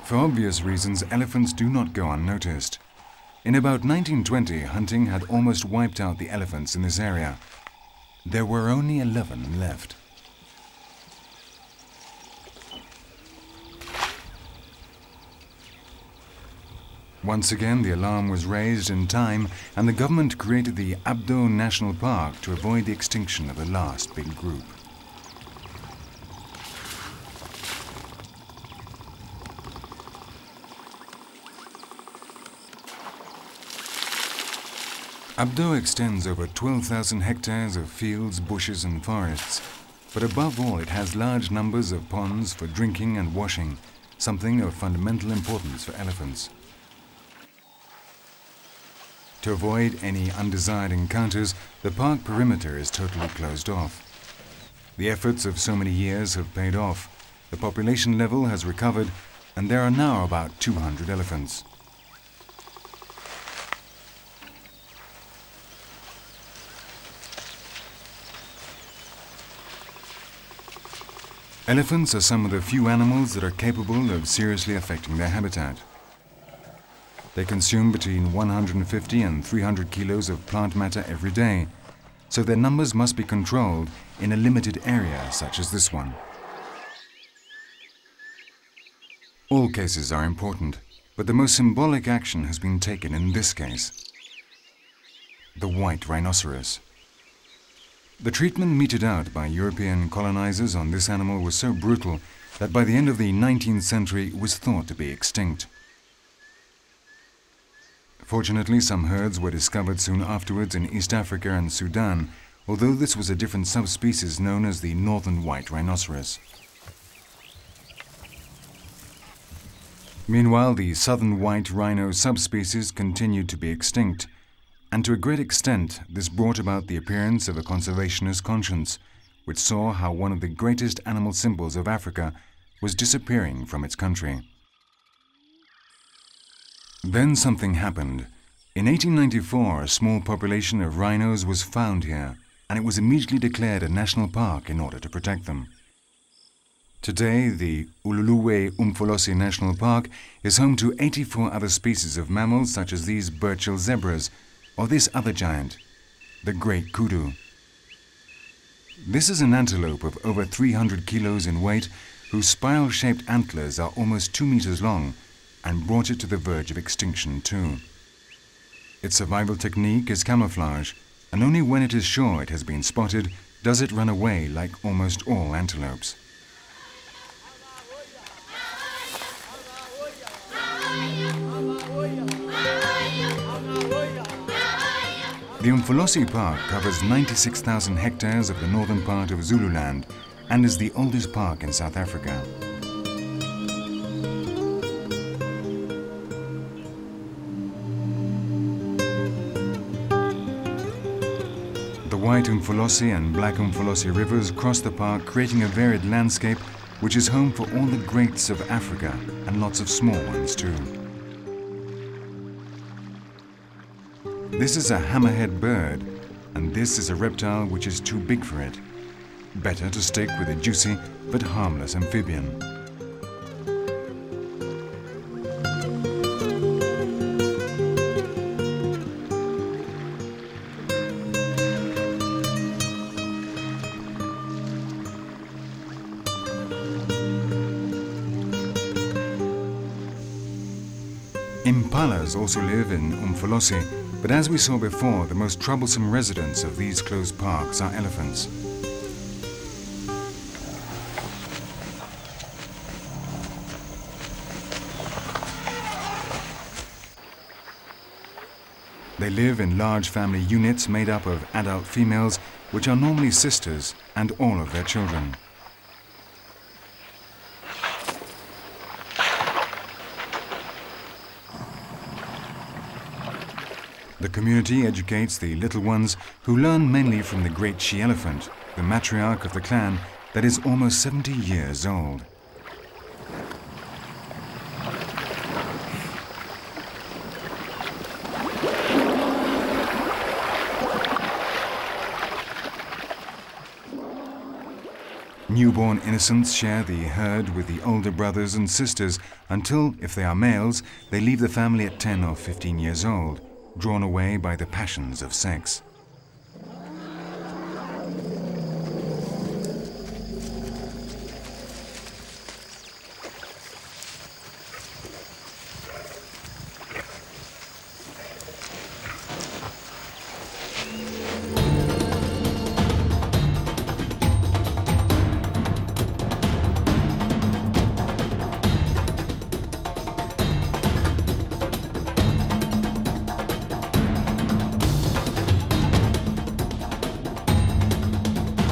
For obvious reasons, elephants do not go unnoticed. In about 1920, hunting had almost wiped out the elephants in this area. There were only 11 left. Once again, the alarm was raised in time, and the government created the Parte National Park to avoid the extinction of the last big group. Parte extends over 12,000 hectares of fields, bushes and forests, but above all it has large numbers of ponds for drinking and washing, something of fundamental importance for elephants. To avoid any undesired encounters, the park perimeter is totally closed off. The efforts of so many years have paid off. The population level has recovered, and there are now about 200 elephants. Elephants are some of the few animals that are capable of seriously affecting their habitat. They consume between 150 and 300 kilos of plant matter every day, so their numbers must be controlled in a limited area such as this one. All cases are important, but the most symbolic action has been taken in this case: the white rhinoceros. The treatment meted out by European colonizers on this animal was so brutal that by the end of the 19th century it was thought to be extinct. Fortunately, some herds were discovered soon afterwards in East Africa and Sudan, although this was a different subspecies known as the northern white rhinoceros. Meanwhile, the southern white rhino subspecies continued to be extinct, and to a great extent this brought about the appearance of a conservationist conscience, which saw how one of the greatest animal symbols of Africa was disappearing from its country. Then something happened. In 1894, a small population of rhinos was found here, and it was immediately declared a national park in order to protect them. Today, the Hluluwe Umfolozi National Park is home to 84 other species of mammals such as these Burchell zebras, or this other giant, the great kudu. This is an antelope of over 300 kilos in weight, whose spiral-shaped antlers are almost 2 meters long, and brought it to the verge of extinction too. Its survival technique is camouflage, and only when it is sure it has been spotted does it run away like almost all antelopes. The Umfolozi Park covers 96,000 hectares of the northern part of Zululand and is the oldest park in South Africa. The white Umfolozi and black Umfolozi rivers cross the park, creating a varied landscape which is home for all the greats of Africa and lots of small ones too. This is a hammerhead bird, and this is a reptile which is too big for it. Better to stick with a juicy but harmless amphibian. Impalas also live in Umfolozi, but as we saw before, the most troublesome residents of these closed parks are elephants. They live in large family units made up of adult females, which are normally sisters, and all of their children. The community educates the little ones, who learn mainly from the great she-elephant, the matriarch of the clan that is almost 70 years old. Newborn innocents share the herd with the older brothers and sisters until, if they are males, they leave the family at 10 or 15 years old, drawn away by the passions of sex.